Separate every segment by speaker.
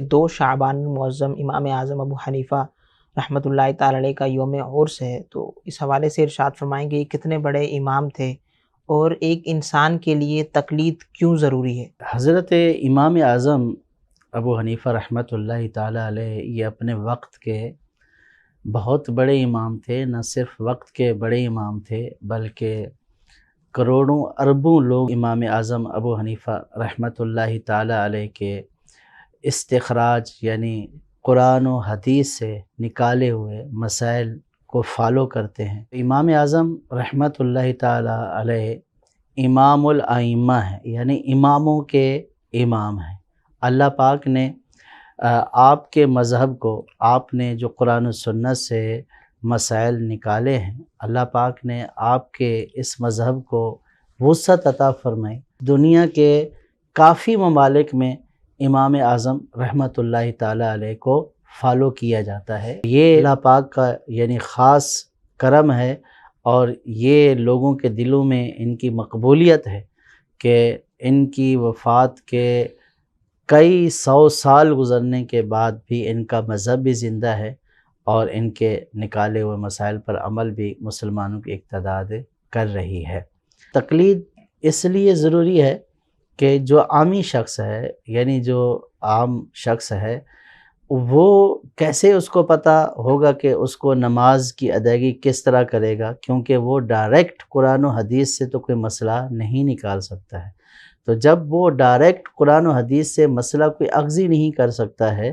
Speaker 1: 2 شعبان المعظم امام اعظم ابو حنیفہ رحمۃ اللہ تعالی علیہ کا یوم عرس ہے، تو اس حوالے سے ارشاد فرمائیں گے یہ کتنے بڑے امام تھے اور ایک انسان کے لیے تقلید کیوں ضروری ہے؟
Speaker 2: حضرت امام اعظم ابو حنیفہ رحمۃ اللہ تعالی علیہ یہ اپنے وقت کے بہت بڑے امام تھے، نہ صرف وقت کے بڑے امام تھے بلکہ کروڑوں اربوں لوگ امام اعظم ابو حنیفہ رحمۃ اللہ تعالی علیہ کے استخراج یعنی قرآن و حدیث سے نکالے ہوئے مسائل کو فالو کرتے ہیں۔ امام اعظم رحمۃ اللہ تعالی علیہ امام الائمہ ہیں، یعنی اماموں کے امام ہیں۔ اللہ پاک نے آپ کے مذہب کو، آپ نے جو قرآن و سنت سے مسائل نکالے ہیں، اللہ پاک نے آپ کے اس مذہب کو وسعت عطا فرمائی۔ دنیا کے کافی ممالک میں امام اعظم رحمۃ اللہ تعالی علیہ کو فالو کیا جاتا ہے۔ یہ اللہ پاک کا یعنی خاص کرم ہے، اور یہ لوگوں کے دلوں میں ان کی مقبولیت ہے کہ ان کی وفات کے کئی 100 سال گزرنے کے بعد بھی ان کا مذہب بھی زندہ ہے، اور ان کے نکالے ہوئے مسائل پر عمل بھی مسلمانوں کی ایک تعداد کر رہی ہے۔ تقلید اس لیے ضروری ہے کہ جو عامی شخص ہے، یعنی جو عام شخص ہے، وہ کیسے اس کو پتہ ہوگا کہ اس کو نماز کی ادائیگی کس طرح کرے گا، کیونکہ وہ ڈائریکٹ قرآن و حدیث سے تو کوئی مسئلہ نہیں نکال سکتا ہے۔ تو جب وہ ڈائریکٹ قرآن و حدیث سے مسئلہ کوئی اخذی نہیں کر سکتا ہے،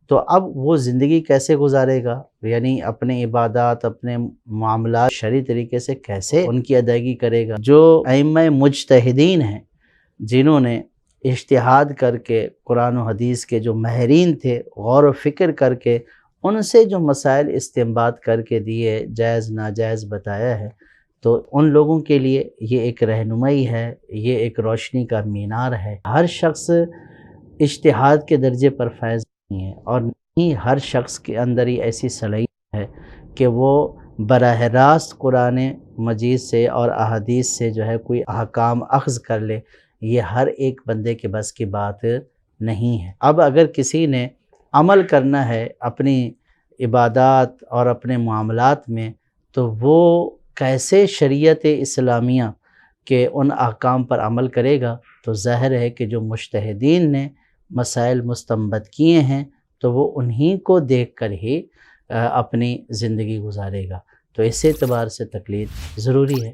Speaker 2: تو اب وہ زندگی کیسے گزارے گا، یعنی اپنے عبادات، اپنے معاملات شرعی طریقے سے کیسے ان کی ادائیگی کرے گا۔ جو ائمہ مجتہدین ہیں، جنہوں نے اجتہاد کر کے قرآن و حدیث کے جو ماہرین تھے، غور و فکر کر کے ان سے جو مسائل استنباط کر کے دیے، جائز ناجائز بتایا ہے، تو ان لوگوں کے لیے یہ ایک رہنمائی ہے، یہ ایک روشنی کا مینار ہے۔ ہر شخص اجتہاد کے درجے پر فائز نہیں ہے، اور نہیں ہر شخص کے اندر ہی ایسی صلاحیت ہے کہ وہ براہ راست قرآن مجید سے اور احادیث سے جو ہے کوئی احکام اخذ کر لے۔ یہ ہر ایک بندے کے بس کی بات نہیں ہے۔ اب اگر کسی نے عمل کرنا ہے اپنی عبادات اور اپنے معاملات میں، تو وہ کیسے شریعت اسلامیہ کے ان احکام پر عمل کرے گا؟ تو ظاہر ہے کہ جو مجتہدین نے مسائل مستنبط کیے ہیں، تو وہ انہی کو دیکھ کر ہی اپنی زندگی گزارے گا۔ تو اس اعتبار سے تقلید ضروری ہے۔